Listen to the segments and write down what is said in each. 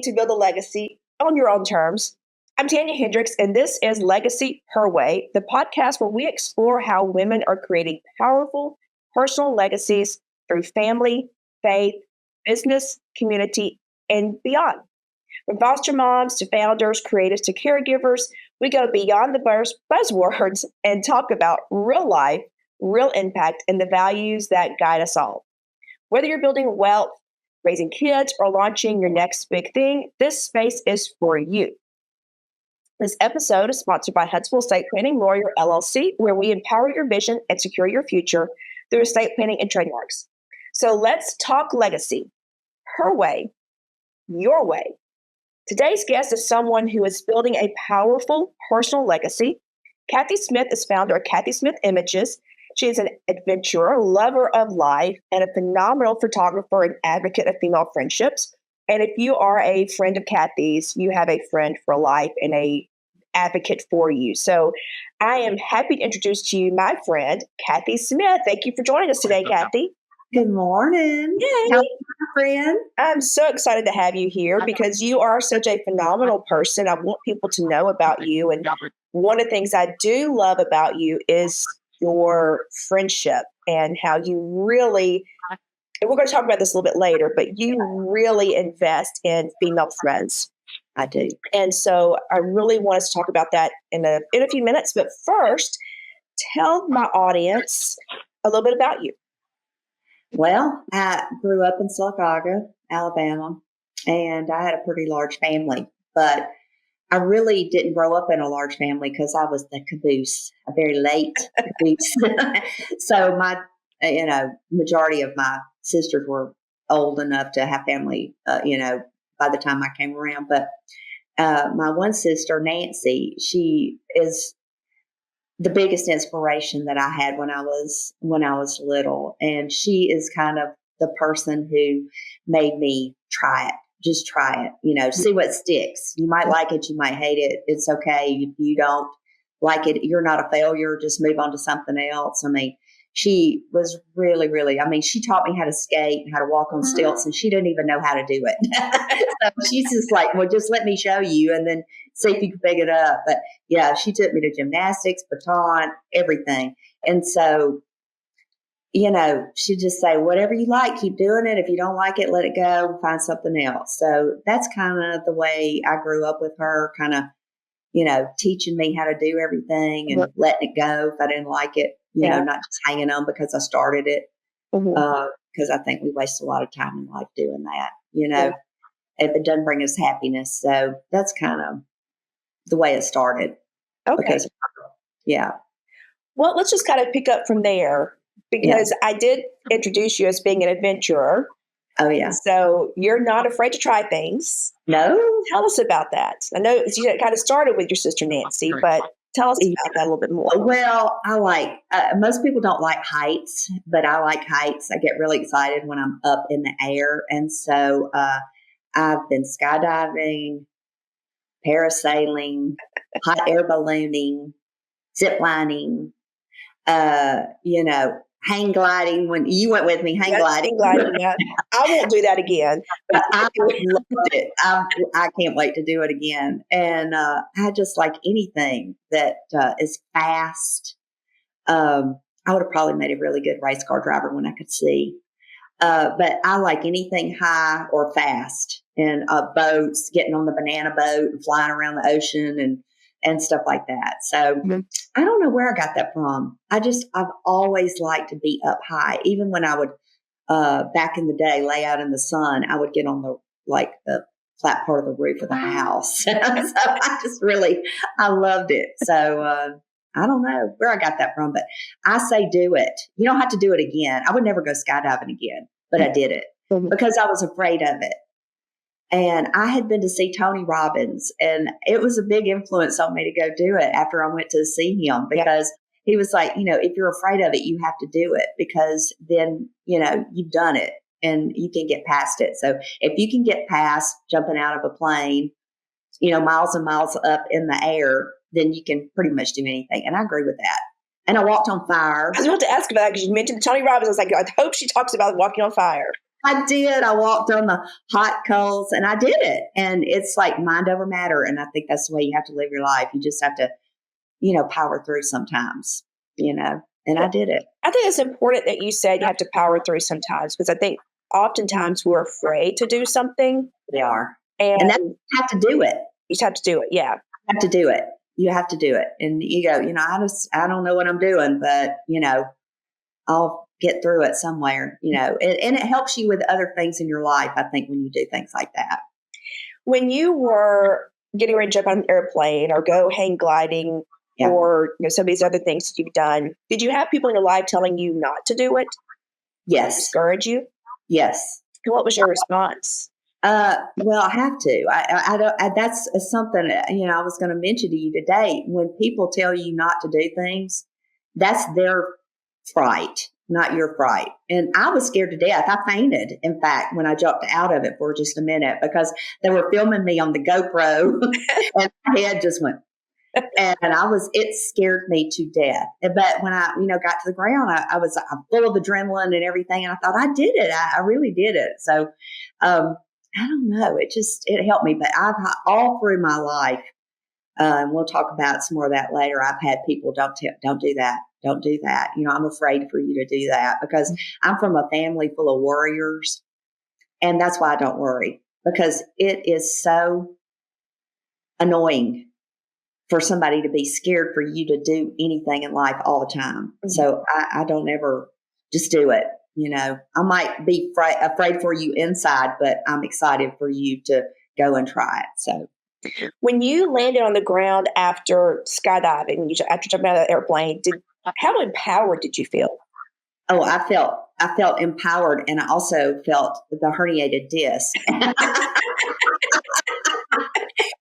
to build a legacy on your own terms. I'm Tanya Hendrix, and this is Legacy Her Way, the podcast where we explore how women are creating powerful personal legacies through family, faith, business, community, and beyond. From foster moms to founders, creatives to caregivers, we go beyond the buzzwords and talk about real life, real impact, and the values that guide us all. Whether you're building wealth, raising kids, or launching your next big thing, this space is for you. This episode is sponsored by Huntsville Estate Planning Lawyer LLC, where we empower your vision and secure your future through estate planning and trademarks. So let's talk legacy. Her way, your way. Today's guest is someone who is building a powerful personal legacy. Kathy Smith is founder of Kathy Smith Images. She is an adventurer, lover of life, and a phenomenal photographer and advocate of female friendships. And if you are a friend of Kathy's, you have a friend for life and a advocate for you. So I am happy to introduce to you my friend, Kathy Smith. Thank you for joining us today, Kathy. Good morning. Yay. How's my friend? I'm so excited to have you here because you are such a phenomenal person. I want people to know about you. And one of the things I do love about you is your friendship and how you really, and we're going to talk about this a little bit later, but you really invest in female friends. I do. And so I really want us to talk about that in a few minutes. But first, tell my audience a little bit about you. Well, I grew up in Sylacauga, Alabama, and I had a pretty large family, but I really didn't grow up in a large family because I was the caboose, a very late caboose. So my, majority of my sisters were old enough to have family, by the time I came around. But my one sister, Nancy, she is the biggest inspiration that I had when I was little. And she is kind of the person who made me try it. Just try it, see what sticks. You might like it. You might hate it. It's okay. If you don't like it, you're not a failure. Just move on to something else. I mean, she was really, really, she taught me how to skate and how to walk on stilts, and she didn't even know how to do it. So she's just like, well, just let me show you and then see if you can pick it up. But yeah, she took me to gymnastics, baton, everything. And so, she'd just say, whatever you like, keep doing it. If you don't like it, let it go and find something else. So that's kind of the way I grew up with her, kind of, teaching me how to do everything and letting it go if I didn't like it, not just hanging on because I started it. Because I think we waste a lot of time in life doing that, if it doesn't bring us happiness. So that's kind of the way it started. Okay. Because, Well, let's just kind of pick up from there. Because I did introduce you as being an adventurer. Oh, yeah. So you're not afraid to try things. No. Tell us about that. I know you kind of started with your sister, Nancy, but tell us about that a little bit more. Well, I like, most people don't like heights, but I like heights. I get really excited when I'm up in the air. And so I've been skydiving, parasailing, hot air ballooning, zip lining, hang gliding. When you went with me, hang gliding. Yeah. I won't do that again. But I loved it. I can't wait to do it again. And I just like anything that is fast. I would have probably made a really good race car driver when I could see. But I like anything high or fast, and boats, getting on the banana boat and flying around the ocean and stuff like that. So I don't know where I got that from. I've always liked to be up high. Even when I would, back in the day, lay out in the sun, I would get on the flat part of the roof of the house. So I loved it. So, I don't know where I got that from, but I say do it. You don't have to do it again. I would never go skydiving again, but I did it because I was afraid of it. And I had been to see Tony Robbins, and it was a big influence on me to go do it after I went to see him, because he was like, if you're afraid of it, you have to do it, because then, you've done it and you can get past it. So if you can get past jumping out of a plane, miles and miles up in the air, then you can pretty much do anything. And I agree with that. And I walked on fire. I was about to ask about that because you mentioned Tony Robbins. I was like, I hope she talks about walking on fire. I did. I walked on the hot coals and I did it. And it's like mind over matter. And I think that's the way you have to live your life. You just have to, power through sometimes, and I did it. I think it's important that you said you have to power through sometimes, because I think oftentimes we're afraid to do something. We are. And then you have to do it. You just have to do it. Yeah. You have to do it. You have to do it. And you go, I don't know what I'm doing, but, I'll get through it somewhere, and it helps you with other things in your life, I think, when you do things like that. When you were getting ready to jump on an airplane or go hang gliding or some of these other things that you've done, did you have people in your life telling you not to do it? Yes. Discourage you? Yes. And what was your response? Well, I have to. I don't. That's something I was going to mention to you today. When people tell you not to do things, that's their fright, not your fright. And I was scared to death. I fainted, in fact, when I jumped out of it for just a minute, because they were filming me on the GoPro, and my head just went. And it scared me to death. But when I, got to the ground, I'm full of adrenaline and everything. And I thought, I did it. I really did it. So, I don't know. It helped me. But I've all through my life, and we'll talk about some more of that later. I've had people, don't do that. Don't do that. I'm afraid for you to do that, because I'm from a family full of worriers. And that's why I don't worry, because it is so annoying for somebody to be scared for you to do anything in life all the time. Mm-hmm. So I don't ever just do it. I might be afraid for you inside, but I'm excited for you to go and try it. So when you landed on the ground after skydiving, after jumping out of the airplane, how empowered did you feel? Oh, I felt empowered, and I also felt the herniated disc.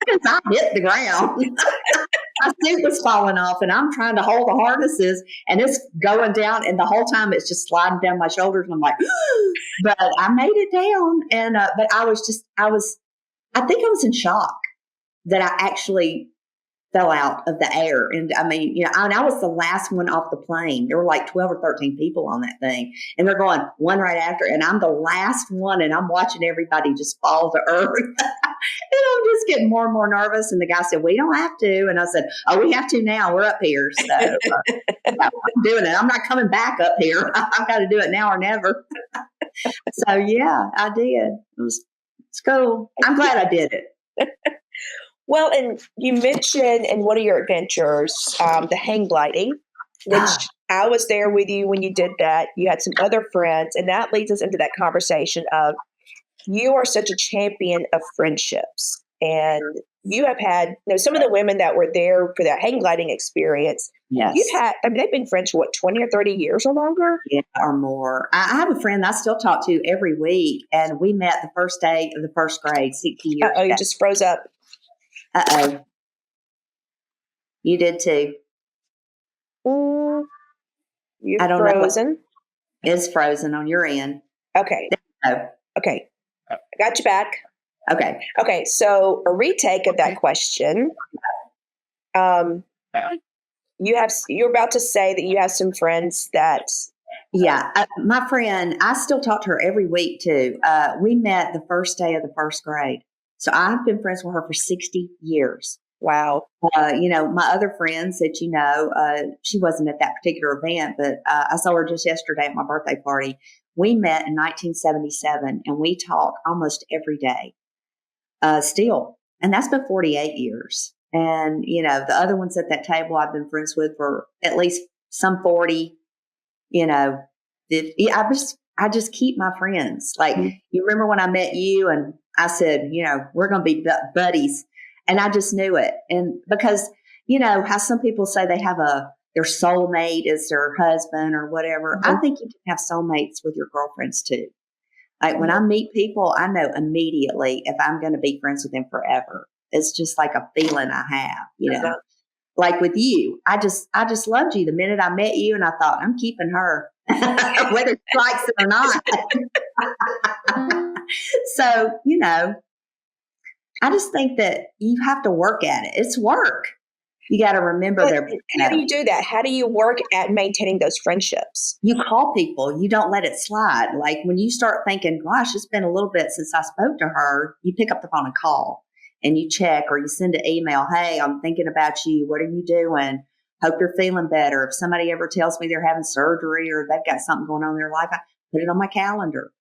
Because I hit the ground. My suit was falling off, and I'm trying to hold the harnesses, and it's going down, and the whole time it's just sliding down my shoulders, and I'm like, but I made it down, and but I think I was in shock that I actually fell out of the air. And I mean, and I was the last one off the plane. There were like 12 or 13 people on that thing, and they're going one right after, and I'm the last one, and I'm watching everybody just fall to earth. And I'm just getting more and more nervous. And the guy said, we don't have to. And I said, oh, we have to now. We're up here. So I'm doing it. I'm not coming back up here. I've got to do it now or never. So yeah, I did. It's cool. I'm glad I did it. Well, and you mentioned in one of your adventures, the hang gliding, which I was there with you when you did that. You had some other friends, and that leads us into that conversation of, you are such a champion of friendships, and you have had, some of the women that were there for that hang gliding experience. Yes. They've been friends for 20 or 30 years or longer? Yeah, or more. I have a friend I still talk to every week, and we met the first day of the first grade 60 years ago. You just froze up. Uh-oh. You did too. You're frozen. It's frozen on your end. Okay. Okay. I got you back. Okay. Okay. So a retake of that question. You're about to say that you have some friends that. Yeah. My friend, I still talk to her every week too. We met the first day of the first grade. So I've been friends with her for 60 years. Wow. My other friends that, she wasn't at that particular event, but I saw her just yesterday at my birthday party. We met in 1977, and we talk almost every day still. And that's been 48 years. And, the other ones at that table I've been friends with for at least some 40, I just keep my friends. Like, you remember when I met you and I said, we're going to be buddies. And I just knew it. And because, how some people say they have their soulmate is their husband or whatever. Mm-hmm. I think you can have soulmates with your girlfriends too. Like when I meet people, I know immediately if I'm going to be friends with them forever. It's just like a feeling I have, Like with you, I just loved you the minute I met you, and I thought, I'm keeping her, whether she likes it or not. So, I just think that you have to work at it. It's work. You got to remember But their. how do you do that? How do you work at maintaining those friendships? You call people. You don't let it slide. Like when you start thinking, gosh, it's been a little bit since I spoke to her, you pick up the phone and call and you check or you send an email. Hey, I'm thinking about you. What are you doing? Hope you're feeling better. If somebody ever tells me they're having surgery or they've got something going on in their life, I put it on my calendar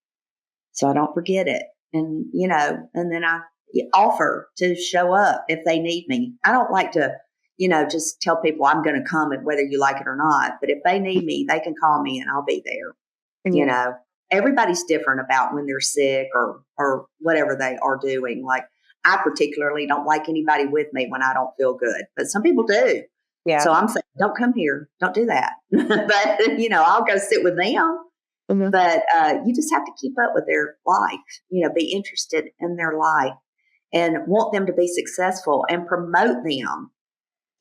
so I don't forget it. And, and then I offer to show up if they need me. I don't like to, just tell people I'm going to come whether you like it or not. But if they need me, they can call me and I'll be there. Mm-hmm. Everybody's different about when they're sick or whatever they are doing. Like I particularly don't like anybody with me when I don't feel good, but some people do. Yeah. So I'm saying, don't come here. Don't do that. But, I'll go sit with them. Mm-hmm. But you just have to keep up with their life, be interested in their life and want them to be successful and promote them.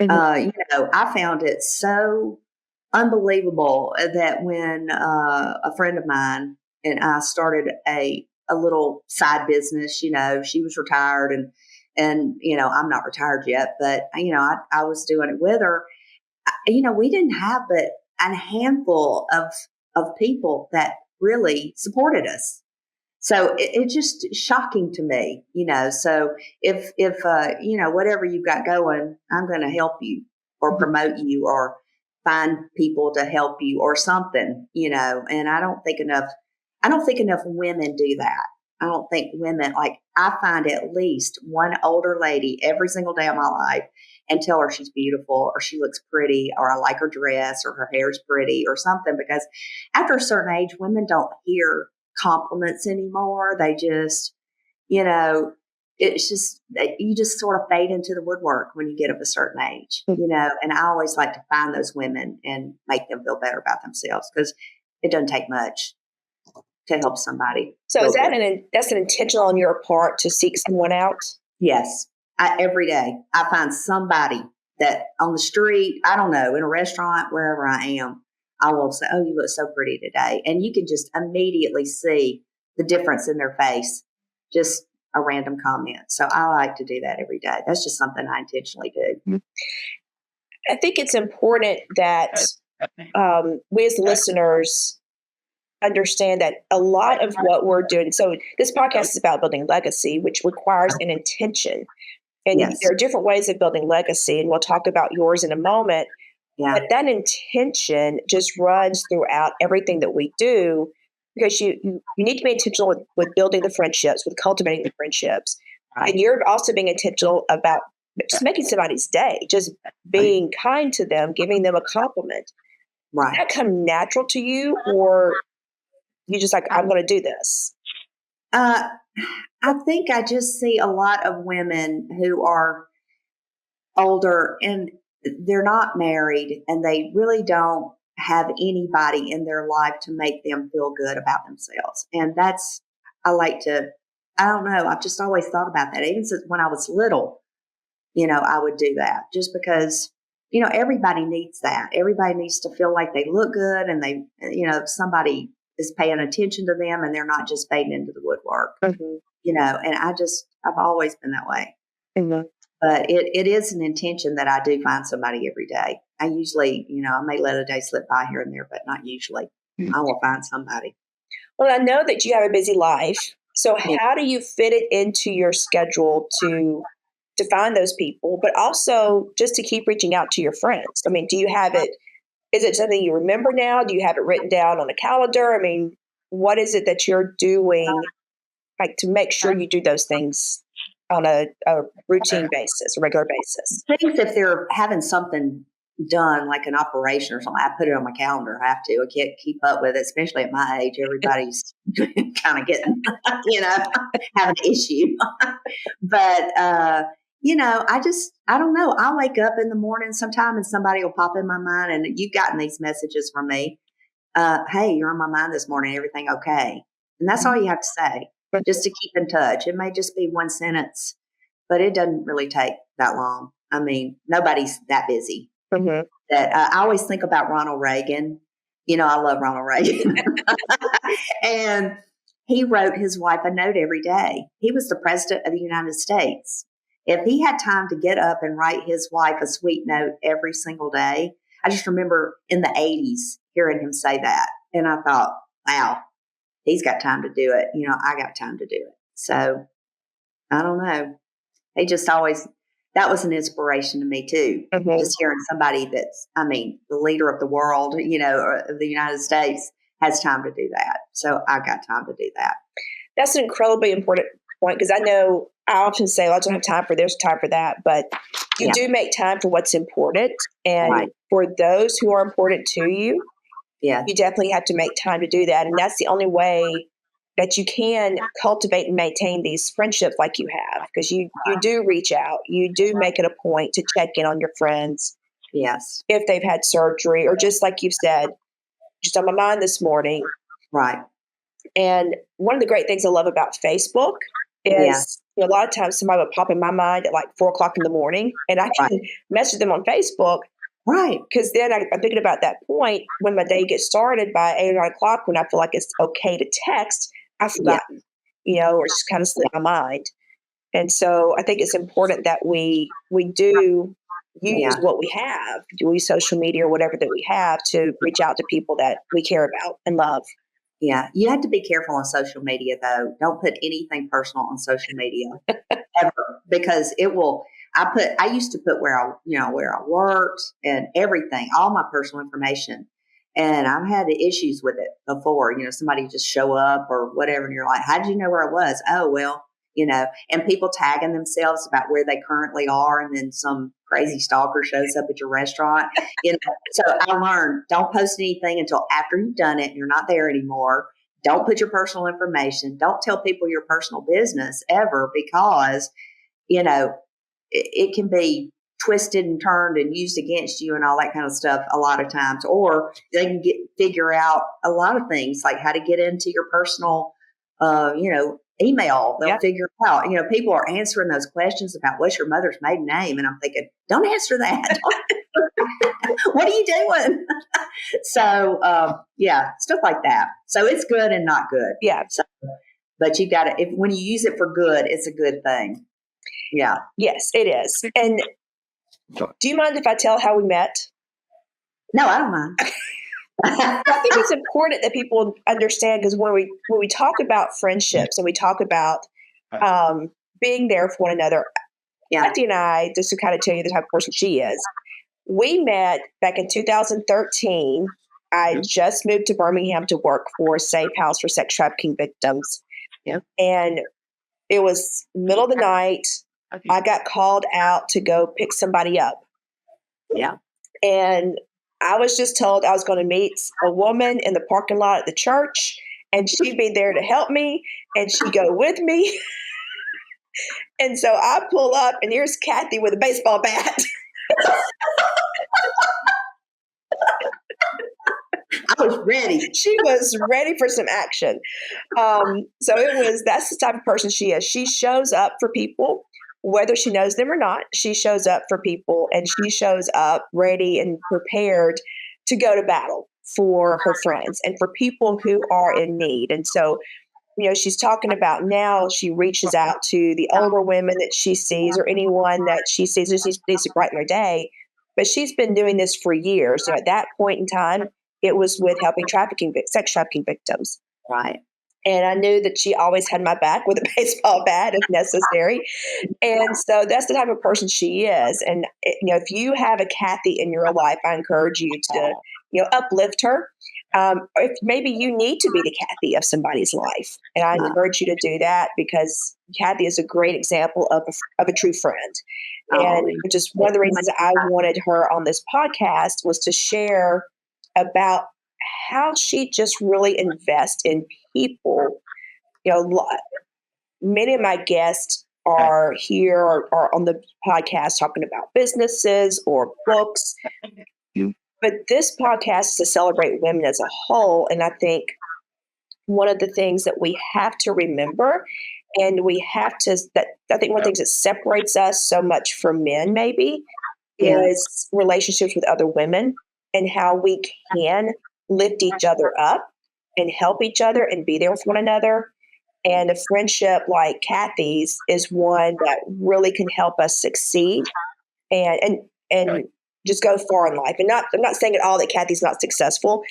Mm-hmm. I found it so unbelievable that when a friend of mine and I started a little side business, she was retired and I'm not retired yet, but I was doing it with her. We didn't have but a handful of people that really supported us. So it's just shocking to me, so if whatever you've got going, I'm going to help you or promote you or find people to help you or something, and I don't think enough women do that. I don't think women, like I find at least one older lady every single day of my life and tell her she's beautiful or she looks pretty or I like her dress or her hair's pretty or something, because after a certain age, women don't hear compliments anymore. They just, it's just, you just sort of fade into the woodwork when you get of a certain age, and I always like to find those women and make them feel better about themselves because it doesn't take much to help somebody. So is that's an intentional on your part to seek someone out? Yes. Every day I find somebody that on the street, I don't know, in a restaurant, wherever I am, I will say, oh, you look so pretty today. And you can just immediately see the difference in their face, just a random comment. So I like to do that every day. That's just something I intentionally do. I think it's important that we as listeners understand that a lot of what we're doing, so this podcast is about building legacy, which requires an intention. And yes, there are different ways of building legacy, and we'll talk about yours in a moment. Yeah. But that intention just runs throughout everything that we do, because you need to be intentional with building the friendships, with cultivating the friendships. Right. And you're also being intentional about just making somebody's day, just being kind to them, giving them a compliment. Right. Does that come natural to you, or you just like, I'm going to do this? I think I just see a lot of women who are older and they're not married and they really don't have anybody in their life to make them feel good about themselves. And I don't know, I've just always thought about that. Even since when I was little, I would do that just because, everybody needs that. Everybody needs to feel like they look good and they, somebody is paying attention to them and they're not just fading into the woodwork, and I've always been that way. Mm-hmm. But it is an intention that I do find somebody every day. I usually, I may let a day slip by here and there, but not usually. Mm-hmm. I will find somebody. Well, I know that you have a busy life. So how do you fit it into your schedule to find those people, but also just to keep reaching out to your friends? I mean, do you have it? Is it something you remember now? Do you have it written down on a calendar? I mean, what is it that you're doing, like, to make sure you do those things on a routine basis, a regular basis? I think if they're having something done, like an operation or something, I put it on my calendar. I have to. I can't keep up with it, especially at my age. Everybody's kind of getting, having an issue. But, I don't know. I'll wake up in the morning sometime and somebody will pop in my mind, and you've gotten these messages from me. Hey, you're on my mind this morning. Everything okay? And that's all you have to say, just to keep in touch. It may just be one sentence, but it doesn't really take that long. I mean, nobody's that busy. Mm-hmm. That I always think about Ronald Reagan. I love Ronald Reagan. And he wrote his wife a note every day. He was the president of the United States. If he had time to get up and write his wife a sweet note every single day, I just remember in the 80s hearing him say that. And I thought, wow, he's got time to do it. I got time to do it. So I don't know. He just always, that was an inspiration to me too. Mm-hmm. Just hearing somebody that's, the leader of the world, or of the United States has time to do that. So I got time to do that. That's an incredibly important point, because I know I often say, I don't have time for this, time for that, but you do make time for what's important. And for those who are important to you, you definitely have to make time to do that. And that's the only way that you can cultivate and maintain these friendships like you have, because you do reach out, you do make it a point to check in on your friends. Yes. If they've had surgery, or just like you've said, just on my mind this morning. Right. And one of the great things I love about Facebook is a lot of times somebody would pop in my mind at like 4:00 in the morning, and I can message them on Facebook. Right. Because then I'm thinking about that point when my day gets started by 8 or 9 o'clock, when I feel like it's okay to text, I've forgotten, or it's just kind of slipped my mind. And so I think it's important that we do use what we have, use social media or whatever that we have to reach out to people that we care about and love. Yeah. You have to be careful on social media, though. Don't put anything personal on social media ever, because it will. I used to put where I worked and everything, all my personal information. And I've had issues with it before, somebody just show up or whatever. And you're like, how did you know where I was? Oh, well, and people tagging themselves about where they currently are. And then some crazy stalker shows up at your restaurant. So I learned, don't post anything until after you've done it and you're not there anymore. Don't put your personal information. Don't tell people your personal business ever, because, it can be twisted and turned and used against you and all that kind of stuff a lot of times. Or they can figure out a lot of things, like how to get into your personal, email. They'll figure it out. People are answering those questions about what's your mother's maiden name. And I'm thinking, don't answer that. What are you doing? So, stuff like that. So it's good and not good. Yeah. So, but you got to, when you use it for good, it's a good thing. Yeah. Yes, it is. And do you mind if I tell how we met? No, I don't mind. I think it's important that people understand, because when we talk about friendships and we talk about being there for one another, Kathy and I, just to kind of tell you the type of person she is, we met back in 2013. I just moved to Birmingham to work for a safe house for sex trafficking victims. Yeah. And it was middle of the night. I got called out to go pick somebody up. Yeah. And I was just told I was going to meet a woman in the parking lot at the church, and she'd be there to help me, and she'd go with me. And so I pull up, and here's Kathy with a baseball bat. I was ready. She was ready for some action. So that's the type of person she is. She shows up for people, whether she knows them or not. She shows up for people, and she shows up ready and prepared to go to battle for her friends and for people who are in need. And so, she's talking about now she reaches out to the older women that she sees, or anyone that she sees who needs to brighten their day. But she's been doing this for years. At that point in time, it was with helping sex trafficking victims. Right. And I knew that she always had my back with a baseball bat if necessary. And so that's the type of person she is. And, if you have a Kathy in your life, I encourage you to, uplift her. If maybe you need to be the Kathy of somebody's life. And I encourage you to do that, because Kathy is a great example of a true friend. And just one of the reasons I wanted her on this podcast was to share about how she just really invests in people. Many of my guests are here or on the podcast talking about businesses or books. But this podcast is to celebrate women as a whole. And I think one of the things that we have to remember, and I think one of the things that separates us so much from men maybe is relationships with other women, and how we can lift each other up and help each other and be there with one another. And a friendship like Kathy's is one that really can help us succeed and just go far in life. And I'm not saying at all that Kathy's not successful,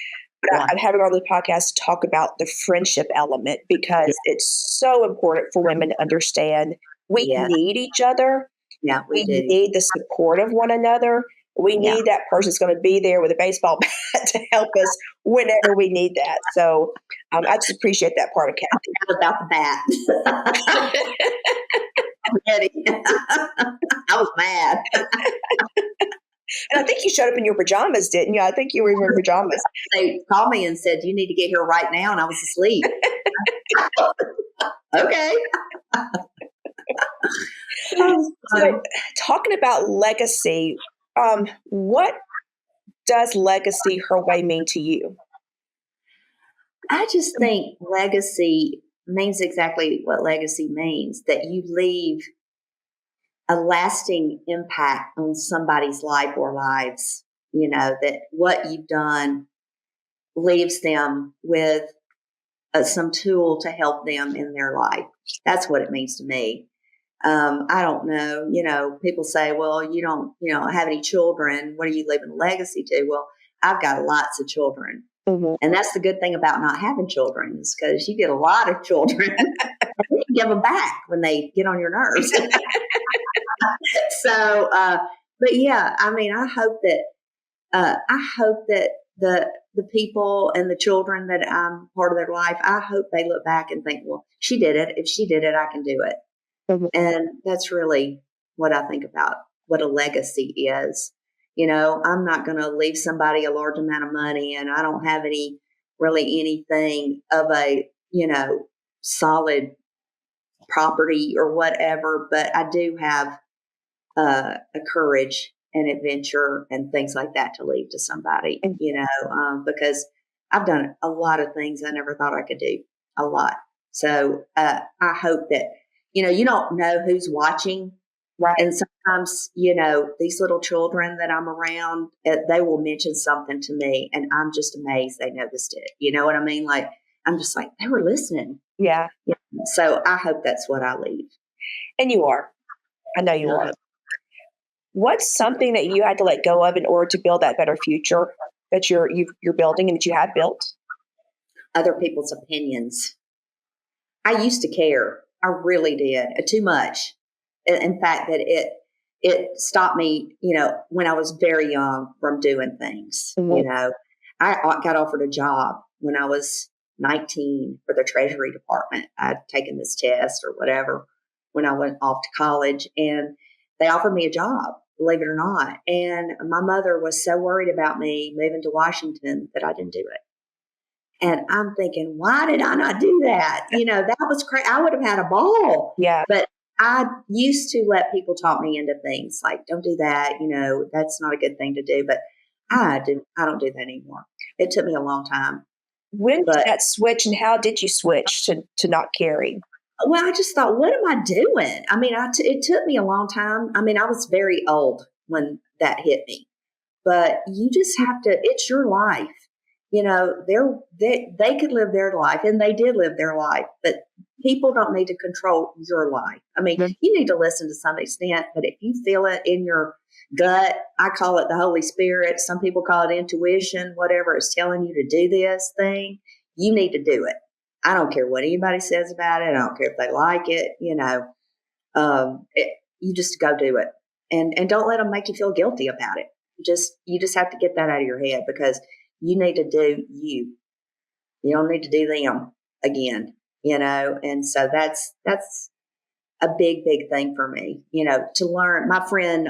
but Yeah. I'm having her on the podcast to talk about the friendship element because it's so important for women to understand we Yes. need each other. Yeah, we do. need the support of one another. We Yeah. need that person that's going to be there with a baseball bat to help us whenever we need that. So I just appreciate that part of Kathy. How about the bat? I'm ready. I was mad. And I think you showed up in your pajamas, didn't you? I think you were in your pajamas. They called me and said, "You need to get here right now," and I was asleep. Okay. So, talking about legacy, what does legacy her way mean to you? I just think legacy means exactly what legacy means, that you leave a lasting impact on somebody's life or lives, that what you've done leaves them with some tool to help them in their life. That's what it means to me. I don't know, people say, well, you don't, have any children. What are you leaving a legacy to? Well, I've got lots of children. Mm-hmm. And that's the good thing about not having children, is because you get a lot of children and you can give them back when they get on your nerves. So, but yeah, I mean, I hope that the people and the children that I'm part of their life, I hope they look back and think, well, she did it. If she did it, I can do it. Mm-hmm. And that's really what I think about what a legacy is. I'm not going to leave somebody a large amount of money, and I don't have anything of a, solid property or whatever, but I do have a courage and adventure and things like that to leave to somebody, because I've done a lot of things I never thought I could do, a lot. So I hope that, you don't know who's watching. Right. And sometimes, these little children that I'm around, they will mention something to me and I'm just amazed they noticed it. You know what I mean? Like, I'm just like, they were listening. Yeah. So I hope that's what I leave. And you are. I know you are. What's something that you had to let go of in order to build that better future that you're building and that you have built? Other people's opinions. I used to care. I really did. Too much. In fact, that it stopped me, when I was very young from doing things. Mm-hmm. I got offered a job when I was 19 for the Treasury Department. I'd taken this test or whatever when I went off to college, and they offered me a job, believe it or not. And my mother was so worried about me moving to Washington that I didn't do it. And I'm thinking, why did I not do that? That was crazy. I would have had a ball. Yeah. But I used to let people talk me into things like, don't do that. That's not a good thing to do. But I don't do that anymore. It took me a long time. When did that switch, and how did you switch to not caring? Well, I just thought, what am I doing? I mean, it took me a long time. I mean, I was very old when that hit me. But you just have to, it's your life. They could live their life, and they did live their life, but people don't need to control your life. I mean, you need to listen to some extent, but if you feel it in your gut, I call it the Holy Spirit. Some people call it intuition, whatever is telling you to do this thing, you need to do it. I don't care what anybody says about it. I don't care if they like it, you just go do it, and don't let them make you feel guilty about it. You just have to get that out of your head, because you need to do you. You don't need to do them again, and so that's a big, big thing for me, to learn. My friend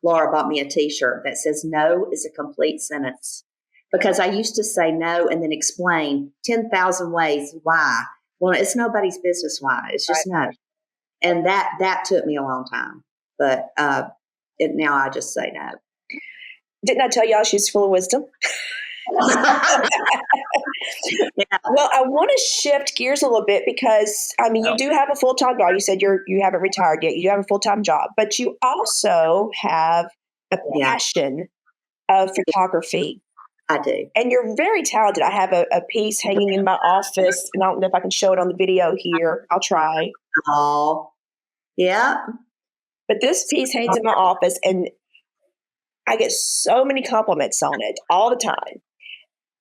Laura bought me a t-shirt that says no is a complete sentence, because I used to say no and then explain 10,000 ways why. Well, it's nobody's business why. It's just no. And that took me a long time, but now I just say no. Didn't I tell y'all she's full of wisdom? Yeah. Well, I want to shift gears a little bit, because you do have a full-time job. You said you haven't retired yet. You have a full-time job, but you also have a passion of photography. I do. And you're very talented. I have a piece hanging in my office, and I don't know if I can show it on the video here. I'll try. Oh, yeah. But this piece hangs in my office, and I get so many compliments on it all the time.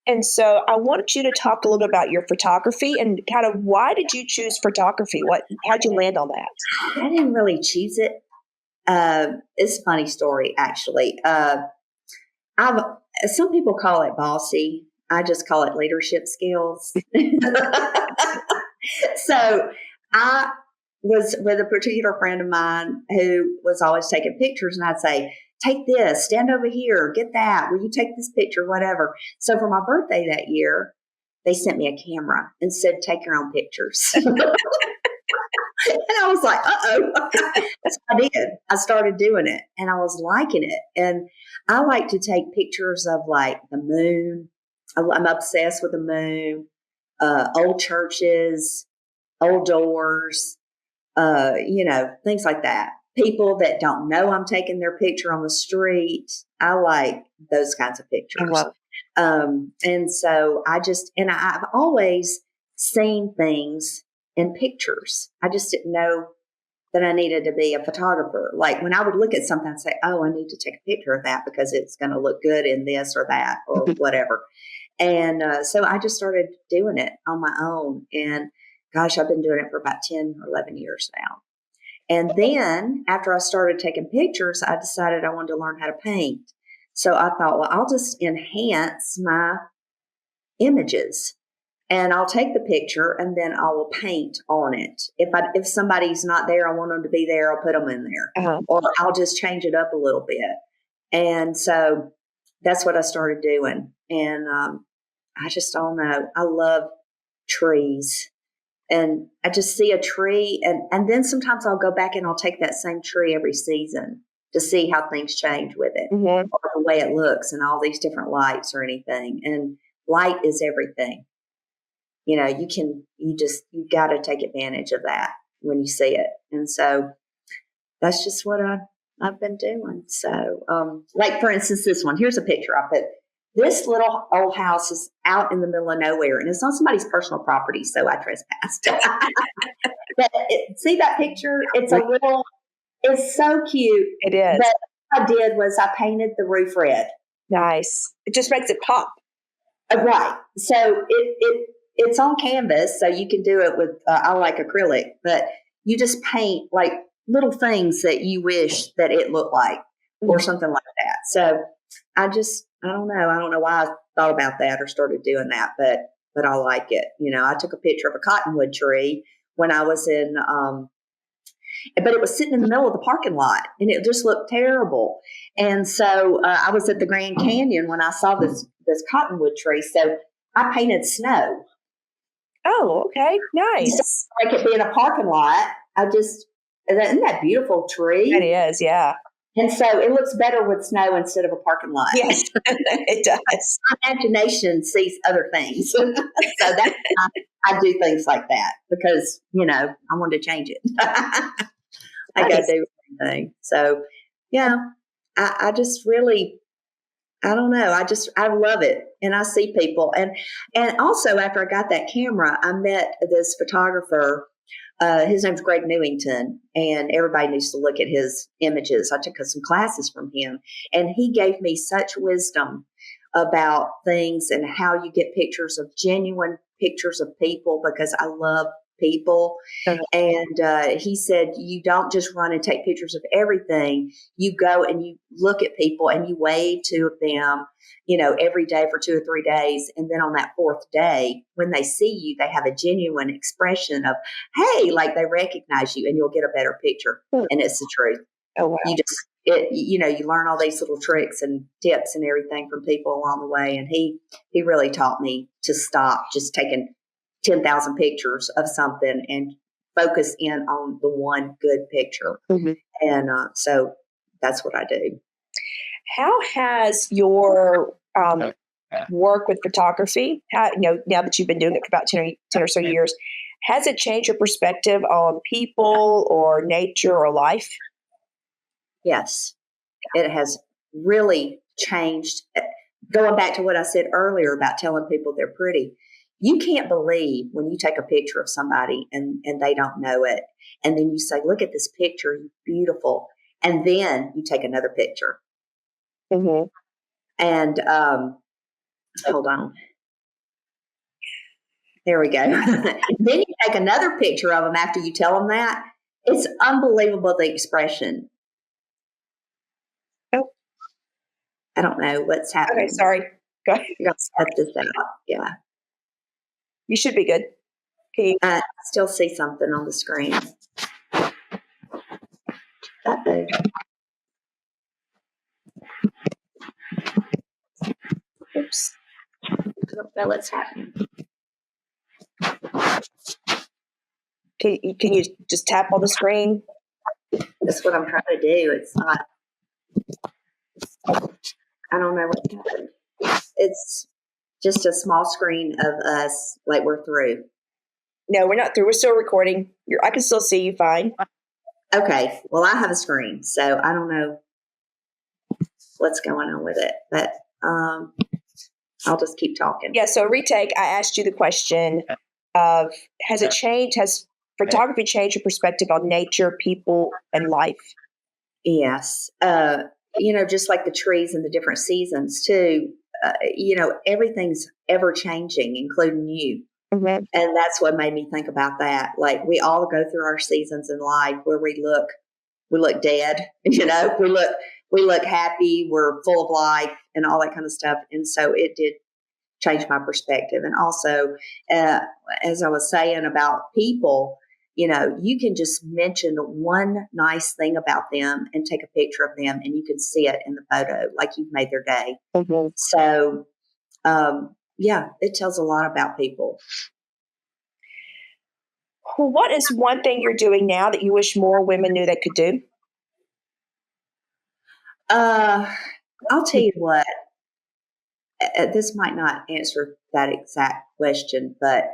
And so I wanted you to talk a little bit about your photography and kind of why did you choose photography? How'd you land on that? I didn't really choose it. It's a funny story, actually. Some people call it bossy. I just call it leadership skills. So I was with a particular friend of mine who was always taking pictures, and I'd say, take this, stand over here, get that. Will you take this picture, whatever. So for my birthday that year, they sent me a camera and said, take your own pictures. And I was like, uh-oh. So I did. I started doing it, and I was liking it. And I like to take pictures of like the moon. I'm obsessed with the moon, old churches, old doors, things like that. People that don't know I'm taking their picture on the street. I like those kinds of pictures. And so I've always seen things in pictures. I just didn't know that I needed to be a photographer. Like when I would look at something and say, oh, I need to take a picture of that because it's going to look good in this or that or whatever. And so I just started doing it on my own. And gosh, I've been doing it for about 10 or 11 years now. And then after I started taking pictures, I decided I wanted to learn how to paint. So I thought, well, I'll just enhance my images. And I'll take the picture and then I will paint on it. If somebody's not there, I want them to be there, I'll put them in there. Or I'll just change it up a little bit. And so that's what I started doing. And I just don't know. I love trees. And I just see a tree. And then sometimes I'll go back and I'll take that same tree every season to see how things change with it, or the way it looks and all these different lights or anything. And light is everything. You got to take advantage of that when you see it. And so that's just what I've been doing. So, like for instance, this one, here's a picture I put. This little old house is out in the middle of nowhere, and it's on somebody's personal property, so I trespassed. But see that picture? It's so cute. It is. But what I did was I painted the roof red. Nice. It just makes it pop. Right. So it's on canvas, so you can do it with, I like acrylic, but you just paint like little things that you wish that it looked like or something like that. So I don't know. I don't know why I thought about that or started doing that, but I like it. I took a picture of a cottonwood tree when I was in, but it was sitting in the middle of the parking lot and it just looked terrible. And so I was at the Grand Canyon when I saw this cottonwood tree. So I painted snow. Oh, okay. Nice. Like it being a parking lot. Isn't that a beautiful tree? It is, yeah. And so it looks better with snow instead of a parking lot. Yes, it does. My imagination sees other things. So that's I do things like that because, I want to change it. I got to do everything. So, yeah, I just really, I don't know. I love it. And I see people. And also after I got that camera, I met this photographer. His name's Greg Newington, and everybody needs to look at his images. I took some classes from him, and he gave me such wisdom about things and how you get genuine pictures of people, because I love people. And he said, you don't just run and take pictures of everything. You go and you look at people and you wave to them, every day for 2 or 3 days. And then on that 4th day, when they see you, they have a genuine expression of, hey, like they recognize you, and you'll get a better picture. And it's the truth. Oh, wow. You learn all these little tricks and tips and everything from people along the way. And he really taught me to stop just taking 10,000 pictures of something and focus in on the one good picture. And so that's what I do. How has your work with photography, now that you've been doing it for about 10 or so years, has it changed your perspective on people or nature or life? Yes, it has really changed going back to what I said earlier about telling people they're pretty, you can't believe when you take a picture of somebody and they don't know it. And then you say, look at this picture, you're beautiful. And then you take another picture. Mm-hmm. And hold on. There we go. Then you take another picture of them after you tell them that. It's unbelievable, the expression. Oh. I don't know what's happening. Okay, sorry. Go ahead. You got to set this out. Yeah. You should be good. Can you? I still see something on the screen. Uh-oh. Oops. I don't know what's happening. Can you just tap on the screen? That's what I'm trying to do. It's not. I don't know what's happened. It's just a small screen of us, like we're through. No, we're not through. We're still recording. I can still see you fine. Okay. Well, I have a screen, so I don't know what's going on with it, but I'll just keep talking. Yeah. So retake. I asked you the question of has it changed? Has photography changed your perspective on nature, people, and life? Yes. Just like the trees and the different seasons too. Everything's ever changing, including you. Mm-hmm. And that's what made me think about that. Like we all go through our seasons in life where we look dead, we look happy, we're full of life and all that kind of stuff. And so it did change my perspective. And also, as I was saying about people, you can just mention one nice thing about them and take a picture of them and you can see it in the photo, like you've made their day. Mm-hmm. So, it tells a lot about people. Well, what is one thing you're doing now that you wish more women knew they could do? I'll tell you what, this might not answer that exact question, but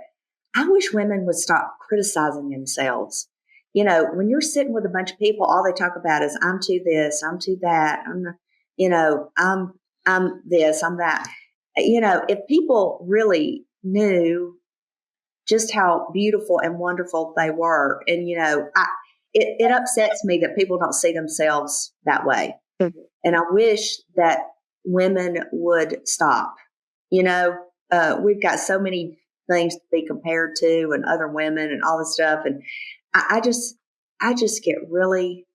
I wish women would stop criticizing themselves. When you're sitting with a bunch of people, all they talk about is I'm too this, I'm too that, I'm this, I'm that. If people really knew just how beautiful and wonderful they were, and it upsets me that people don't see themselves that way. Mm-hmm. And I wish that women would stop. We've got so many things to be compared to and other women and all this stuff. And I just get really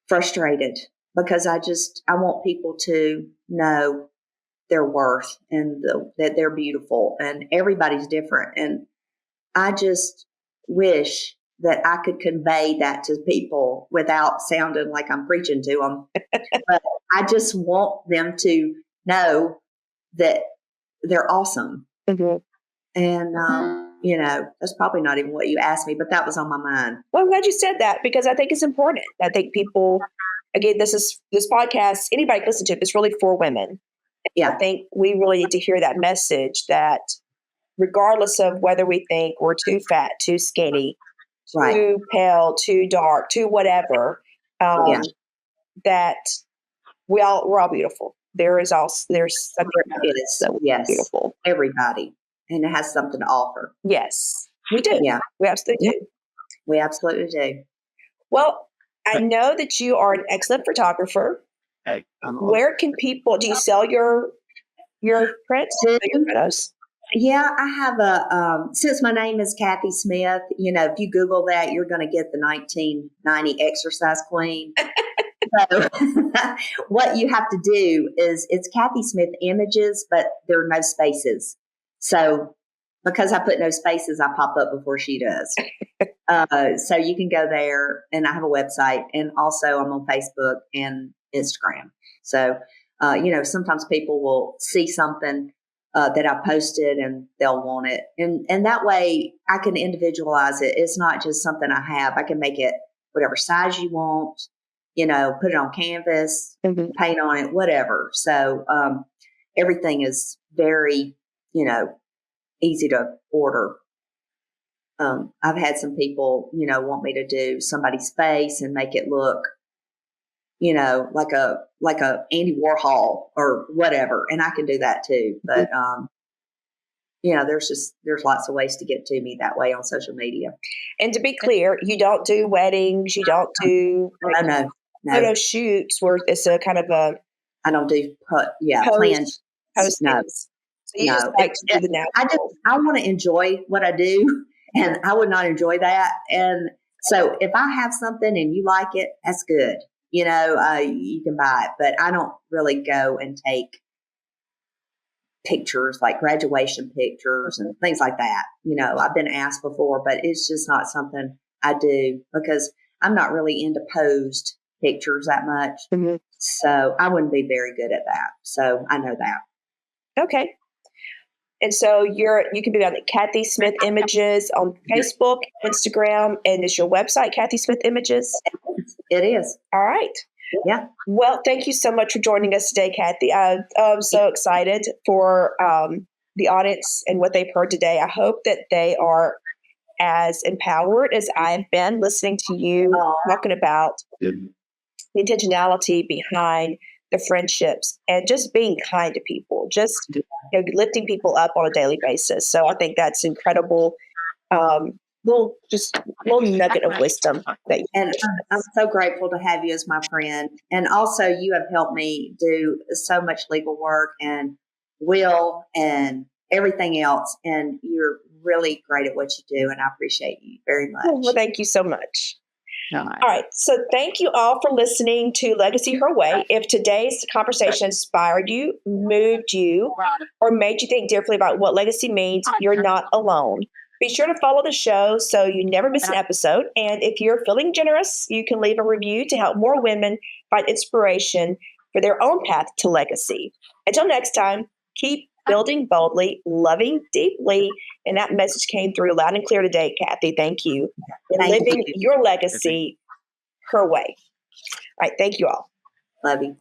frustrated because I want people to know their worth and that they're beautiful and everybody's different. And I just wish that I could convey that to people without sounding like I'm preaching to them. But I just want them to know that they're awesome. Mm-hmm. And, that's probably not even what you asked me, but that was on my mind. Well, I'm glad you said that because I think it's important. I think people, again, this podcast, anybody can listen to it, it's really for women. Yeah. I think we really need to hear that message that regardless of whether we think we're too fat, too skinny, too pale, too dark, too whatever, that we're all beautiful. There's something so beautiful. Everybody. And it has something to offer. Yes, we do. Yeah. We absolutely do. We absolutely do. Well, I know that you are an excellent photographer. Where can people, do you sell your prints? Your photos? Yeah, I have since my name is Kathy Smith, if you Google that, you're going to get the 1990 exercise queen. So what you have to do is it's Kathy Smith Images, but there are no spaces. So because I put no spaces, I pop up before she does. So you can go there, and I have a website, and also I'm on Facebook and Instagram. So, sometimes people will see something that I posted and they'll want it. And that way I can individualize it. It's not just something I have. I can make it whatever size you want, put it on canvas, Mm-hmm. paint on it, whatever. So everything is very, easy to order. I've had some people, want me to do somebody's face and make it look, like a Andy Warhol or whatever, and I can do that too. But there's lots of ways to get to me that way on social media. And to be clear, you don't do weddings, you don't do No. photo shoots where it's a kind of a I don't do planned. Postings. No, So you just like to do the natural. I want to enjoy what I do, and I would not enjoy that. And so if I have something and you like it, that's good. You can buy it, but I don't really go and take pictures like graduation pictures and things like that. I've been asked before, but it's just not something I do because I'm not really into posed pictures that much. Mm-hmm. So I wouldn't be very good at that. So I know that. Okay. And so you can be on Kathy Smith Images on Facebook, Instagram, and it's your website, Kathy Smith Images? It is. All right. Yeah. Well, thank you so much for joining us today, Kathy. I'm so excited for the audience and what they've heard today. I hope that they are as empowered as I've been listening to you talking about the intentionality behind the friendships and just being kind to people, just lifting people up on a daily basis. So I think that's incredible. Little nugget of wisdom. And I'm so grateful to have you as my friend. And also you have helped me do so much legal work and will and everything else. And you're really great at what you do. And I appreciate you very much. Well, thank you so much. All right. So thank you all for listening to Legacy Her Way. If today's conversation inspired you, moved you, or made you think differently about what legacy means, you're not alone. Be sure to follow the show so you never miss an episode. And if you're feeling generous, you can leave a review to help more women find inspiration for their own path to legacy. Until next time, keep building boldly, loving deeply. And that message came through loud and clear today, Kathy. Thank you. And living your legacy her way. All right. Thank you all. Love you.